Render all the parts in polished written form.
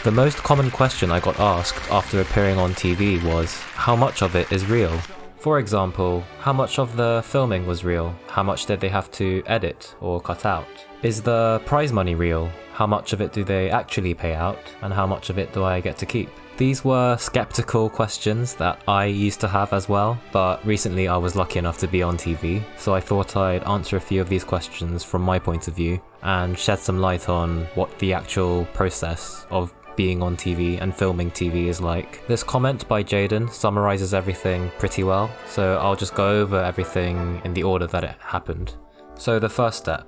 The most common question I got asked after appearing on TV was, how much of it is real? For example, how much of the filming was real? How much did they have to edit or cut out? Is the prize money real? How much of it do they actually pay out? And how much of it do I get to keep? These were skeptical questions that I used to have as well, but recently I was lucky enough to be on TV, so I thought I'd answer a few of these questions from my point of view and shed some light on what the actual process of being on TV and filming TV is like. This comment by Jaden summarizes everything pretty well, so I'll just go over everything in the order that it happened. So the first step,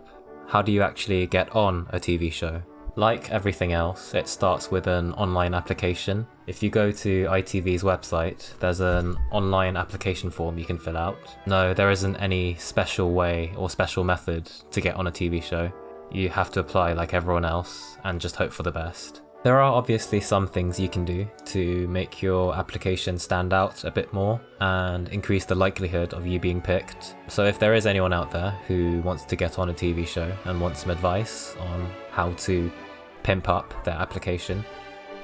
how do you actually get on a TV show? Like everything else, it starts with an online application. If you go to ITV's website, there's an online application form you can fill out. No, there isn't any special way or special method to get on a TV show. You have to apply like everyone else and just hope for the best. There are obviously some things you can do to make your application stand out a bit more and increase the likelihood of you being picked. So if there is anyone out there who wants to get on a TV show and wants some advice on how to pimp up their application,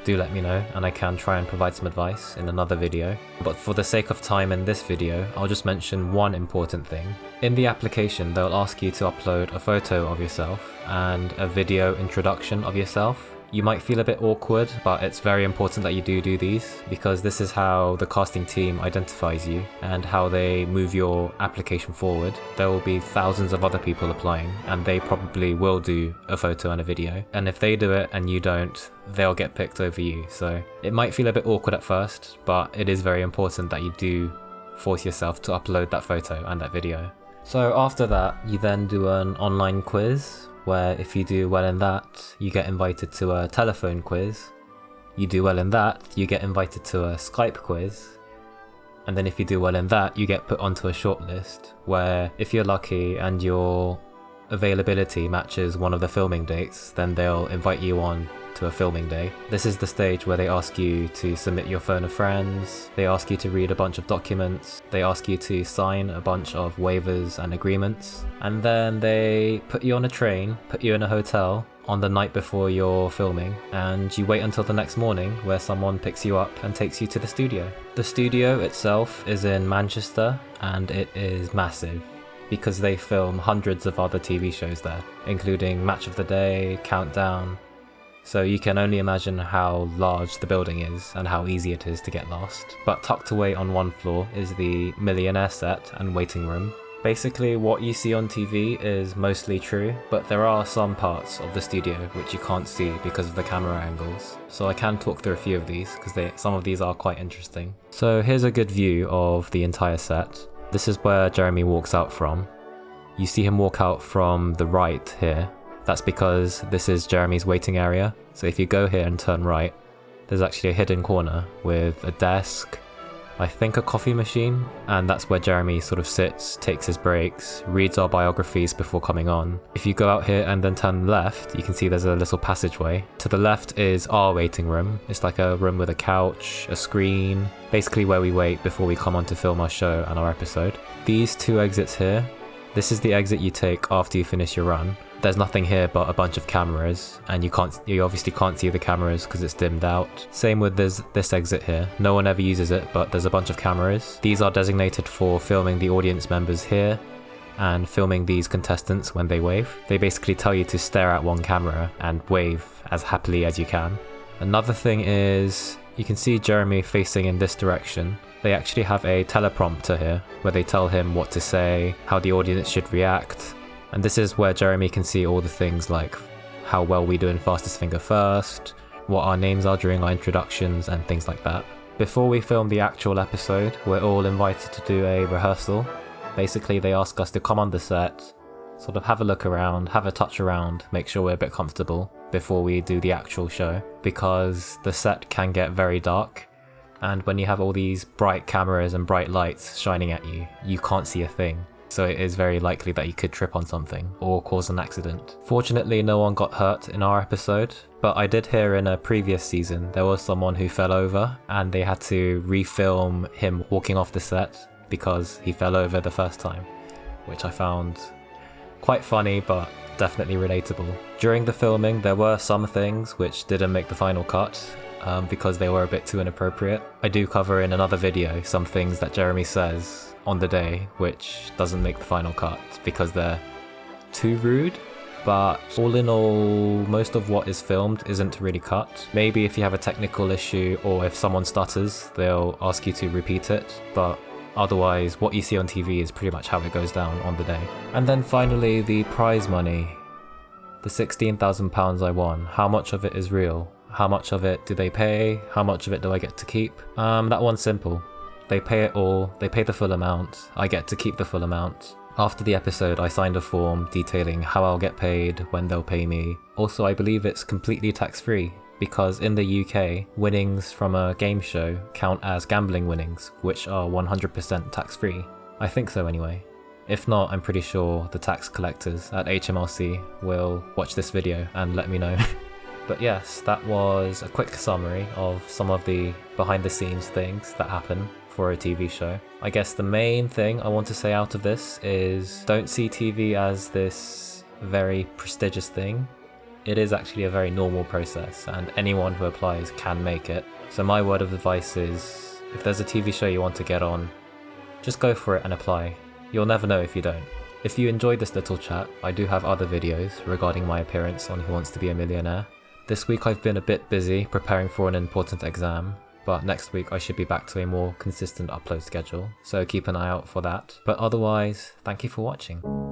do let me know and I can try and provide some advice in another video. But for the sake of time in this video, I'll just mention one important thing. In the application, they'll ask you to upload a photo of yourself and a video introduction of yourself. You might feel a bit awkward, but it's very important that you do these because this is how the casting team identifies you and how they move your application forward. There will be thousands of other people applying and they probably will do a photo and a video. And if they do it and you don't, they'll get picked over you. So it might feel a bit awkward at first, but it is very important that you do force yourself to upload that photo and that video. So after that, you then do an online quiz, where if you do well in that, you get invited to a telephone quiz. You do well in that, you get invited to a Skype quiz. And then if you do well in that, you get put onto a shortlist, where if you're lucky and your availability matches one of the filming dates, then they'll invite you on to a filming day. This is the stage where they ask you to submit your phone of friends, they ask you to read a bunch of documents, they ask you to sign a bunch of waivers and agreements, and then they put you on a train, put you in a hotel on the night before you're filming, and you wait until the next morning where someone picks you up and takes you to the studio. The studio itself is in Manchester and it is massive, because they film hundreds of other TV shows there, including Match of the Day, Countdown. So you can only imagine how large the building is and how easy it is to get lost. But tucked away on one floor is the Millionaire set and waiting room. Basically what you see on TV is mostly true, but there are some parts of the studio which you can't see because of the camera angles. So I can talk through a few of these because some of these are quite interesting. So here's a good view of the entire set. This is where Jeremy walks out from. You see him walk out from the right here. That's because this is Jeremy's waiting area. So if you go here and turn right, there's actually a hidden corner with a desk, I think a coffee machine, and that's where Jeremy sort of sits, takes his breaks, reads our biographies before coming on. If you go out here and then turn left, you can see there's a little passageway. To the left is our waiting room. It's like a room with a couch, a screen, basically where we wait before we come on to film our show and our episode. These two exits here, this is the exit you take after you finish your run. There's nothing here but a bunch of cameras, and you obviously can't see the cameras because it's dimmed out. Same with this exit here. No one ever uses it, but there's a bunch of cameras. These are designated for filming the audience members here and filming these contestants when they wave. They basically tell you to stare at one camera and wave as happily as you can. Another thing is, you can see Jeremy facing in this direction. They actually have a teleprompter here where they tell him what to say, how the audience should react. And this is where Jeremy can see all the things like how well we do in Fastest Finger First, what our names are during our introductions and things like that. Before we film the actual episode, we're all invited to do a rehearsal. Basically they ask us to come on the set, sort of have a look around, have a touch around, make sure we're a bit comfortable before we do the actual show, because the set can get very dark. And when you have all these bright cameras and bright lights shining at you, you can't see a thing. So it is very likely that you could trip on something or cause an accident. Fortunately, no one got hurt in our episode, but I did hear in a previous season there was someone who fell over and they had to refilm him walking off the set because he fell over the first time, which I found quite funny, but definitely relatable. During the filming, there were some things which didn't make the final cut, because they were a bit too inappropriate. I do cover in another video some things that Jeremy says on the day which doesn't make the final cut because they're too rude. But all in all, most of what is filmed isn't really cut. Maybe if you have a technical issue or if someone stutters, they'll ask you to repeat it, but otherwise what you see on TV is pretty much how it goes down on the day. And then finally, the prize money. The £16,000 I won, how much of it is real? How much of it do they pay? How much of it do I get to keep? That one's simple. They pay it all, they pay the full amount, I get to keep the full amount. After the episode, I signed a form detailing how I'll get paid, when they'll pay me. Also, I believe it's completely tax-free, because in the UK, winnings from a game show count as gambling winnings, which are 100% tax-free. I think so anyway. If not, I'm pretty sure the tax collectors at HMRC will watch this video and let me know. But yes, that was a quick summary of some of the behind-the-scenes things that happen for a TV show. I guess the main thing I want to say out of this is don't see TV as this very prestigious thing. It is actually a very normal process and anyone who applies can make it. So my word of advice is, if there's a TV show you want to get on, just go for it and apply. You'll never know if you don't. If you enjoyed this little chat, I do have other videos regarding my appearance on Who Wants to Be a Millionaire. This week I've been a bit busy preparing for an important exam, but next week I should be back to a more consistent upload schedule, so keep an eye out for that. But otherwise, thank you for watching.